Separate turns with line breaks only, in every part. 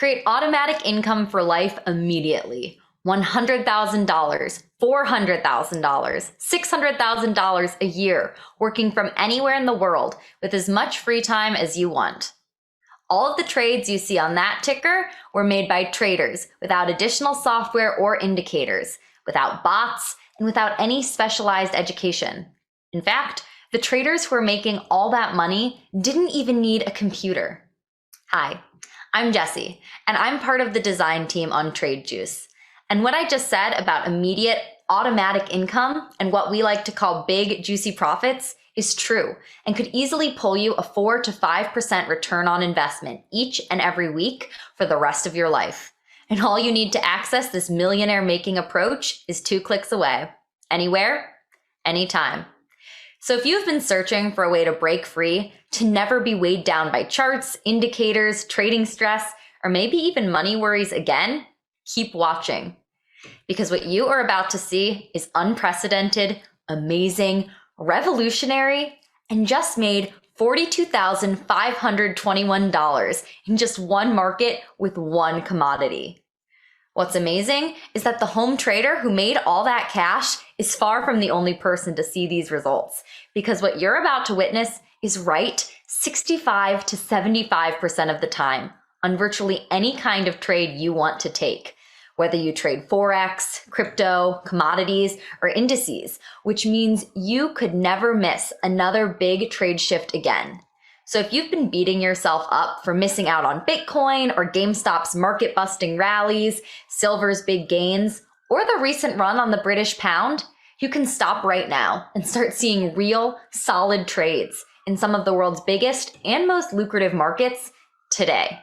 Create automatic income for life immediately. $100,000, $400,000, $600,000 a year, working from anywhere in the world with as much free time as you want. All of the trades you see on that ticker were made by traders without additional software or indicators, without bots, and without any specialized education. In fact, the traders who are making all that money didn't even need a computer. Hi, I'm Jessie, and I'm part of the design team on TradeJuice. And what I just said about immediate automatic income and what we like to call big, juicy profits is true and could easily pull you a 4 to 5% return on investment each and every week for the rest of your life. And all you need to access this millionaire-making approach is 2 clicks away. Anywhere, anytime. So if you've been searching for a way to break free, to never be weighed down by charts, indicators, trading stress, or maybe even money worries again, keep watching. Because what you are about to see is unprecedented, amazing, revolutionary, and just made $42,521 in just one market with one commodity. What's amazing is that the home trader who made all that cash is far from the only person to see these results, because what you're about to witness is right 65 to 75% of the time on virtually any kind of trade you want to take, whether you trade Forex, crypto, commodities, or indices, which means you could never miss another big trade shift again. So if you've been beating yourself up for missing out on Bitcoin or GameStop's market-busting rallies, silver's big gains, or the recent run on the British pound, you can stop right now and start seeing real, solid trades in some of the world's biggest and most lucrative markets today.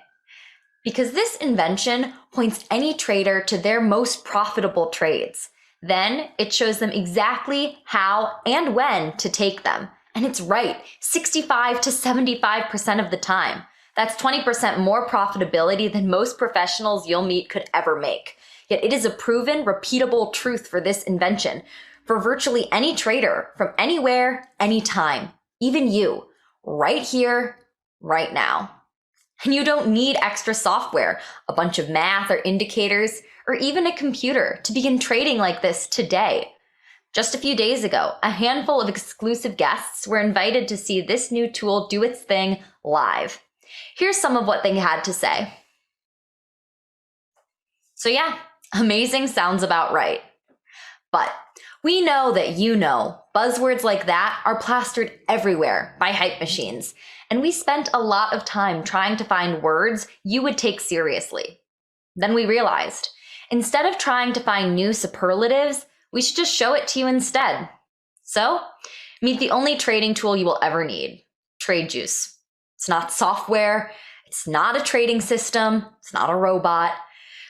Because this invention points any trader to their most profitable trades. Then it shows them exactly how and when to take them. And it's right 65 to 75% of the time. That's 20% more profitability than most professionals you'll meet could ever make. Yet it is a proven, repeatable truth for this invention for virtually any trader from anywhere, anytime, even you, right here, right now. And you don't need extra software, a bunch of math or indicators, or even a computer to begin trading like this today. Just a few days ago, a handful of exclusive guests were invited to see this new tool do its thing live. Here's some of what they had to say. So yeah, amazing sounds about right. But we know that buzzwords like that are plastered everywhere by hype machines, and we spent a lot of time trying to find words you would take seriously. Then we realized, instead of trying to find new superlatives, we should just show it to you instead. So, meet the only trading tool you will ever need, TradeJuice. It's not software, it's not a trading system, it's not a robot.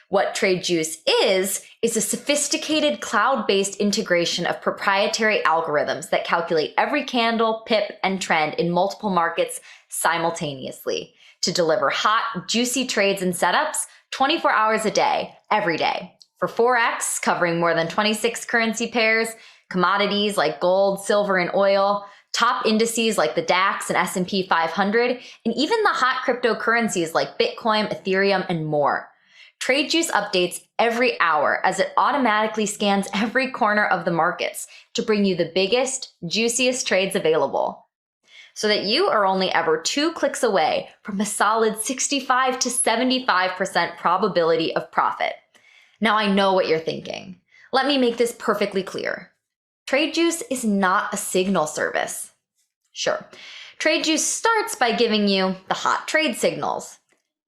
What TradeJuice is a sophisticated cloud-based integration of proprietary algorithms that calculate every candle, pip, and trend in multiple markets simultaneously to deliver hot, juicy trades and setups 24 hours a day, every day. For Forex, covering more than 26 currency pairs, commodities like gold, silver, and oil, top indices like the DAX and S&P 500, and even the hot cryptocurrencies like Bitcoin, Ethereum, and more. TradeJuice updates every hour as it automatically scans every corner of the markets to bring you the biggest, juiciest trades available, so that you are only ever 2 clicks away from a solid 65 to 75% probability of profit. Now I know what you're thinking. Let me make this perfectly clear. TradeJuice is not a signal service. Sure, TradeJuice starts by giving you the hot trade signals.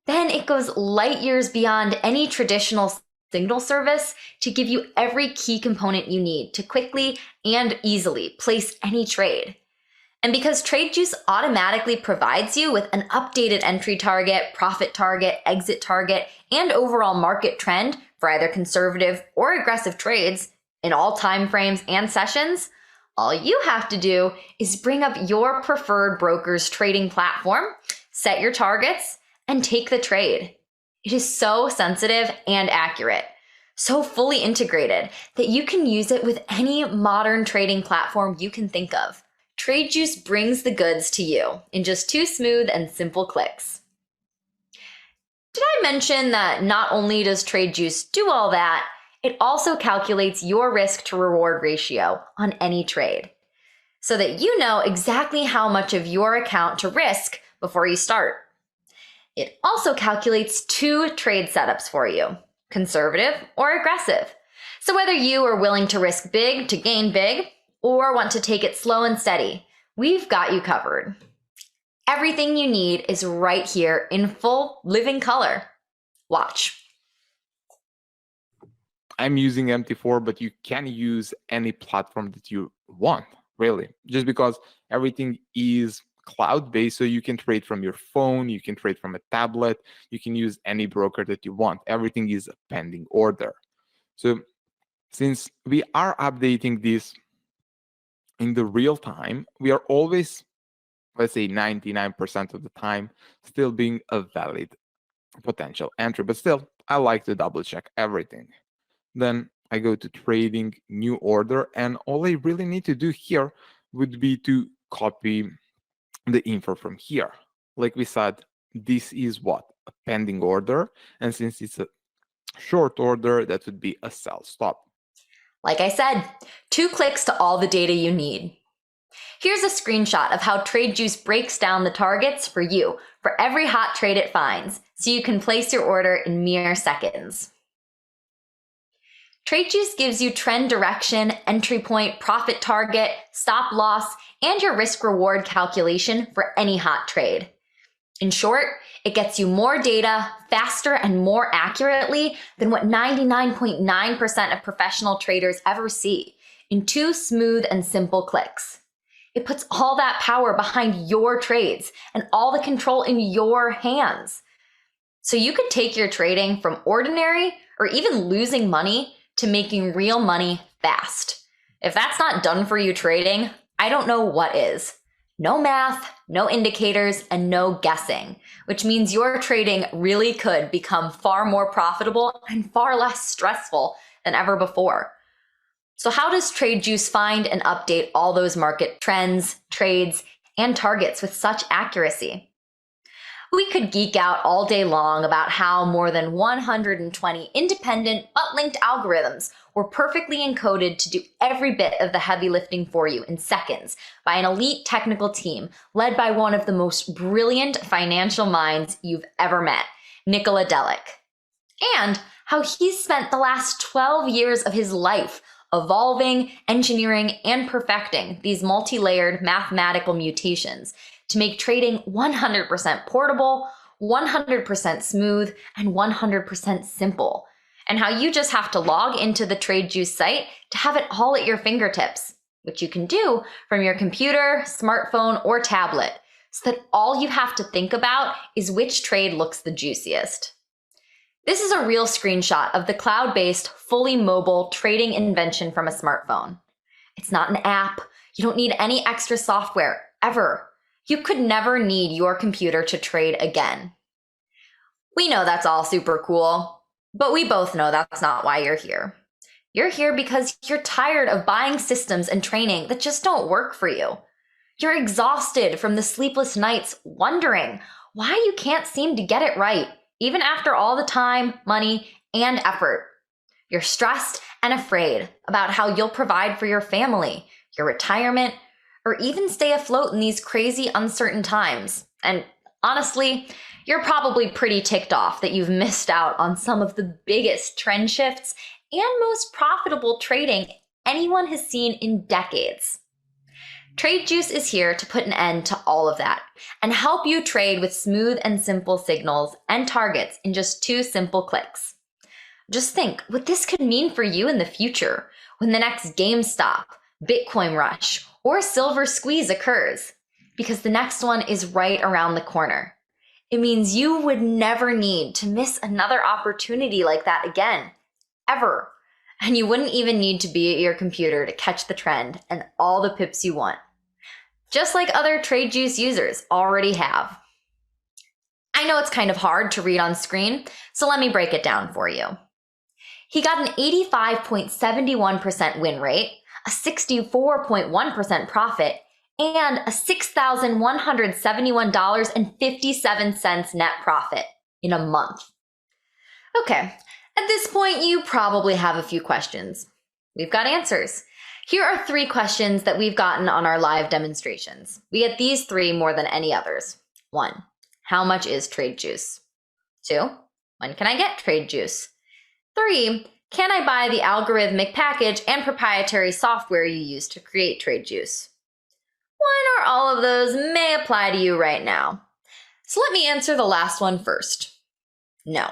Then it goes light years beyond any traditional signal service to give you every key component you need to quickly and easily place any trade. And because TradeJuice automatically provides you with an updated entry target, profit target, exit target, and overall market trend for either conservative or aggressive trades in all time frames and sessions, all you have to do is bring up your preferred broker's trading platform, set your targets, and take the trade. It is so sensitive and accurate, so fully integrated that you can use it with any modern trading platform you can think of. TradeJuice brings the goods to you in just 2 smooth and simple clicks. Did I mention that not only does TradeJuice do all that, it also calculates your risk to reward ratio on any trade so that you know exactly how much of your account to risk before you start. It also calculates 2 trade setups for you, conservative or aggressive. So whether you are willing to risk big to gain big or want to take it slow and steady, we've got you covered. Everything you need is right here in full living color. Watch.
I'm using MT4, but you can use any platform that you want, really. Just because everything is cloud-based, so you can trade from your phone, you can trade from a tablet, you can use any broker that you want. Everything is a pending order. So since we are updating this in the real time, we are always, let's say 99% of the time, still being a valid potential entry. But still, I like to double check everything. Then I go to trading, new order, and all I really need to do here would be to copy the info from here. Like we said, this is what? A pending order. And since it's a short order, that would be a sell stop.
Like I said, 2 clicks to all the data you need. Here's a screenshot of how TradeJuice breaks down the targets for you for every hot trade it finds, so you can place your order in mere seconds. TradeJuice gives you trend direction, entry point, profit target, stop loss, and your risk reward calculation for any hot trade. In short, it gets you more data faster and more accurately than what 99.9% of professional traders ever see in 2 smooth and simple clicks. It puts all that power behind your trades and all the control in your hands. So you could take your trading from ordinary or even losing money to making real money fast. If that's not done for you trading, I don't know what is. No math, no indicators, and no guessing, which means your trading really could become far more profitable and far less stressful than ever before. So how does TradeJuice find and update all those market trends, trades, and targets with such accuracy? We could geek out all day long about how more than 120 independent but linked algorithms were perfectly encoded to do every bit of the heavy lifting for you in seconds by an elite technical team led by one of the most brilliant financial minds you've ever met, Nd10x. And how he's spent the last 12 years of his life evolving, engineering, and perfecting these multi-layered mathematical mutations to make trading 100% portable, 100% smooth, and 100% simple. And how you just have to log into the TradeJuice site to have it all at your fingertips, which you can do from your computer, smartphone, or tablet, so that all you have to think about is which trade looks the juiciest. This is a real screenshot of the cloud-based, fully mobile trading invention from a smartphone. It's not an app. You don't need any extra software, ever. You could never need your computer to trade again. We know that's all super cool, but we both know that's not why you're here. You're here because you're tired of buying systems and training that just don't work for you. You're exhausted from the sleepless nights wondering why you can't seem to get it right, even after all the time, money, and effort. You're stressed and afraid about how you'll provide for your family, your retirement, or even stay afloat in these crazy, uncertain times. And honestly, you're probably pretty ticked off that you've missed out on some of the biggest trend shifts and most profitable trading anyone has seen in decades. TradeJuice is here to put an end to all of that and help you trade with smooth and simple signals and targets in just 2 simple clicks. Just think what this could mean for you in the future when the next GameStop, Bitcoin rush, or silver squeeze occurs, because the next one is right around the corner. It means you would never need to miss another opportunity like that again, ever. And you wouldn't even need to be at your computer to catch the trend and all the pips you want, just like other TradeJuice users already have. I know it's kind of hard to read on screen, so let me break it down for you. He got an 85.71% win rate, a 64.1% profit, and a $6,171.57 net profit in a month. Okay, at this point, you probably have a few questions. We've got answers. Here are 3 questions that we've gotten on our live demonstrations. We get these 3 more than any others. 1, how much is trade juice? 2, when can I get trade juice? 3, can I buy the algorithmic package and proprietary software you use to create trade juice? One or all of those may apply to you right now. So let me answer the last one first. No.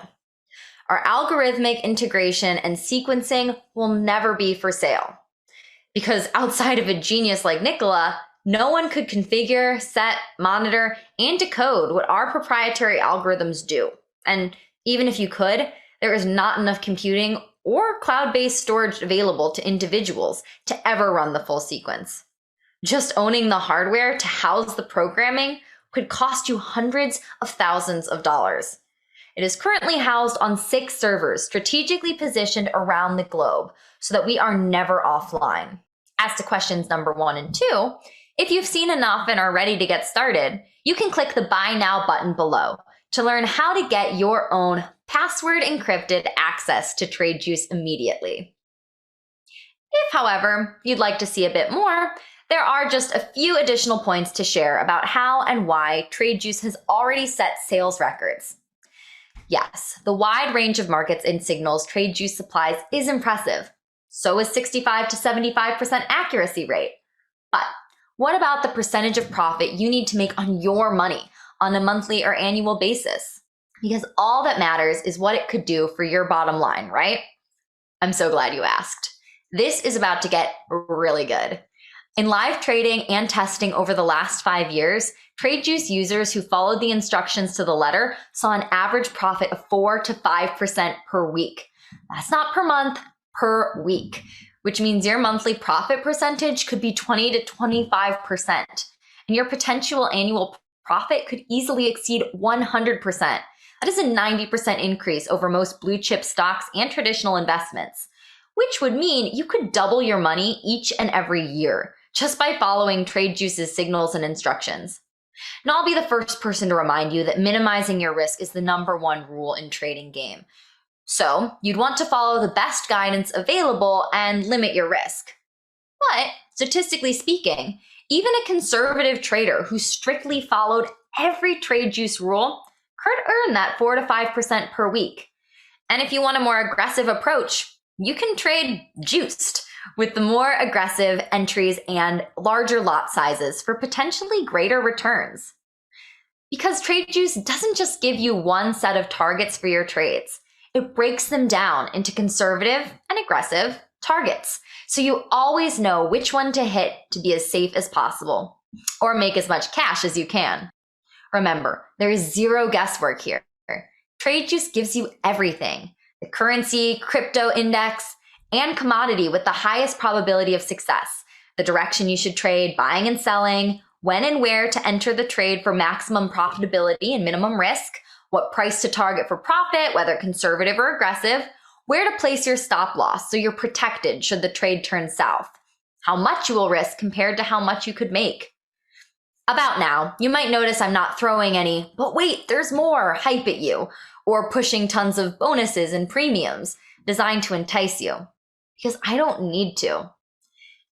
Our algorithmic integration and sequencing will never be for sale. Because outside of a genius like Nicola, no one could configure, set, monitor, and decode what our proprietary algorithms do. And even if you could, there is not enough computing or cloud-based storage available to individuals to ever run the full sequence. Just owning the hardware to house the programming could cost you hundreds of thousands of dollars. It is currently housed on 6 servers strategically positioned around the globe so that we are never offline. As to questions number 1 and 2, if you've seen enough and are ready to get started, you can click the Buy Now button below to learn how to get your own password encrypted access to Trade Juice immediately. If, however, you'd like to see a bit more, there are just a few additional points to share about how and why Trade Juice has already set sales records. Yes, the wide range of markets and signals Trade Juice supplies is impressive. So is 65 to 75% accuracy rate. But what about the percentage of profit you need to make on your money on a monthly or annual basis? Because all that matters is what it could do for your bottom line, right? I'm so glad you asked. This is about to get really good. In live trading and testing over the last 5 years, Trade Juice users who followed the instructions to the letter saw an average profit of 4 to 5% per week. That's not per month, per week, which means your monthly profit percentage could be 20 to 25%, and your potential annual profit could easily exceed 100%. That is a 90% increase over most blue chip stocks and traditional investments, which would mean you could double your money each and every year just by following Trade Juice's signals and instructions. And I'll be the first person to remind you that minimizing your risk is the #1 rule in trading game. So you'd want to follow the best guidance available and limit your risk. But statistically speaking, even a conservative trader who strictly followed every Trade Juice rule could earn that 4 to 5% per week. And if you want a more aggressive approach, you can trade juiced with the more aggressive entries and larger lot sizes for potentially greater returns. Because Trade Juice doesn't just give you one set of targets for your trades. It breaks them down into conservative and aggressive targets, so you always know which one to hit to be as safe as possible, or make as much cash as you can. Remember, there is zero guesswork here. Trade Juice gives you everything: the currency, crypto index, and commodity with the highest probability of success, the direction you should trade, buying and selling, when and where to enter the trade for maximum profitability and minimum risk, what price to target for profit, whether conservative or aggressive, where to place your stop loss so you're protected should the trade turn south, how much you will risk compared to how much you could make. About now, you might notice I'm not throwing any, but wait, there's more, hype at you, or pushing tons of bonuses and premiums designed to entice you, because I don't need to.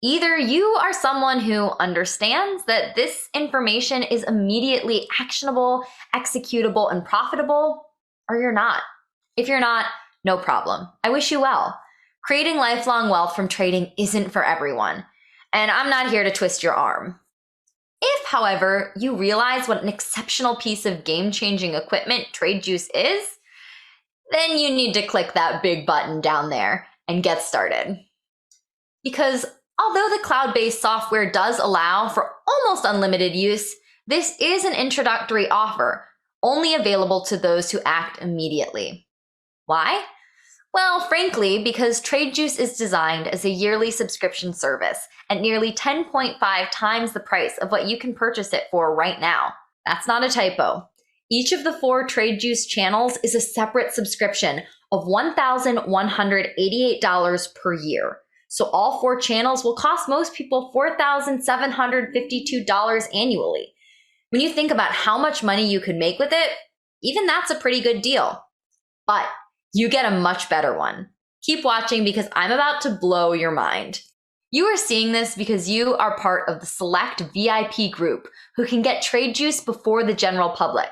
Either you are someone who understands that this information is immediately actionable, executable, and profitable, or you're not. If you're not, no problem. I wish you well. Creating lifelong wealth from trading isn't for everyone, and I'm not here to twist your arm. If, however, you realize what an exceptional piece of game-changing equipment Trade Juice is, then you need to click that big button down there and get started. Because although the cloud-based software does allow for almost unlimited use, this is an introductory offer, only available to those who act immediately. Why? Well, frankly, because Trade Juice is designed as a yearly subscription service at nearly 10.5 times the price of what you can purchase it for right now. That's not a typo. Each of the 4 Trade Juice channels is a separate subscription of $1,188 per year. So all 4 channels will cost most people $4,752 annually. When you think about how much money you could make with it, even that's a pretty good deal. But you get a much better one. Keep watching because I'm about to blow your mind. You are seeing this because you are part of the select VIP group who can get trade juice before the general public.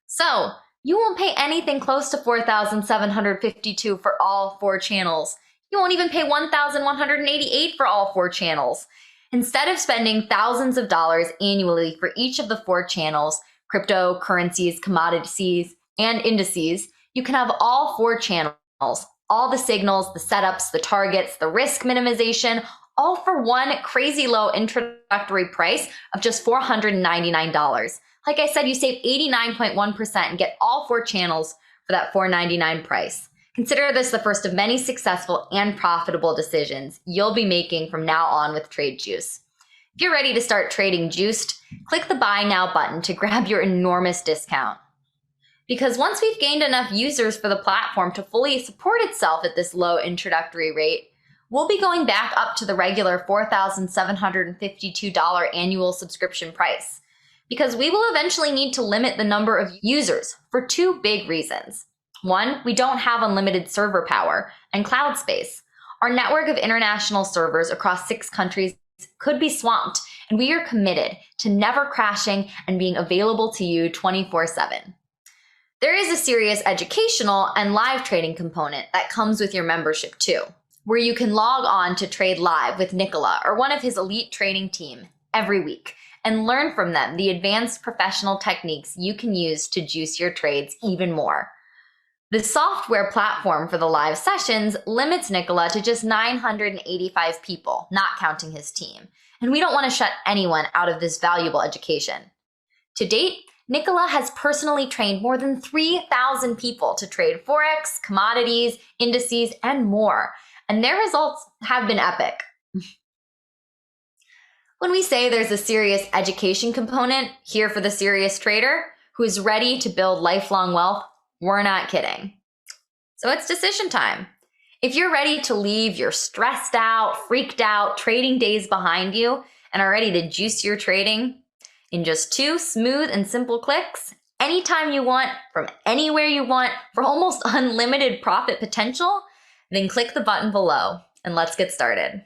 So, you won't pay anything close to $4,752 for all 4 channels. You won't even pay $1,188 for all 4 channels. Instead of spending thousands of dollars annually for each of the 4 channels, cryptocurrencies, commodities, and indices, you can have all 4 channels, all the signals, the setups, the targets, the risk minimization, all for one crazy low introductory price of just $499. Like I said, you save 89.1% and get all 4 channels for that $499 price. Consider this the first of many successful and profitable decisions you'll be making from now on with Trade Juice. If you're ready to start trading juiced, click the Buy Now button to grab your enormous discount. Because once we've gained enough users for the platform to fully support itself at this low introductory rate, we'll be going back up to the regular $4,752 annual subscription price. Because we will eventually need to limit the number of users for 2 big reasons. 1, we don't have unlimited server power and cloud space. Our network of international servers across 6 countries could be swamped, and we are committed to never crashing and being available to you 24/7. There is a serious educational and live trading component that comes with your membership too, where you can log on to trade live with Nicola or one of his elite trading team every week and learn from them the advanced professional techniques you can use to juice your trades even more. The software platform for the live sessions limits Nicola to just 985 people, not counting his team, and we don't want to shut anyone out of this valuable education. To date, Nicola has personally trained more than 3,000 people to trade Forex, commodities, indices, and more, and their results have been epic. When we say there's a serious education component here for the serious trader who is ready to build lifelong wealth, we're not kidding. So it's decision time. If you're ready to leave your stressed out, freaked out trading days behind you and are ready to juice your trading in just 2 smooth and simple clicks, anytime you want, from anywhere you want, for almost unlimited profit potential, then click the button below and let's get started.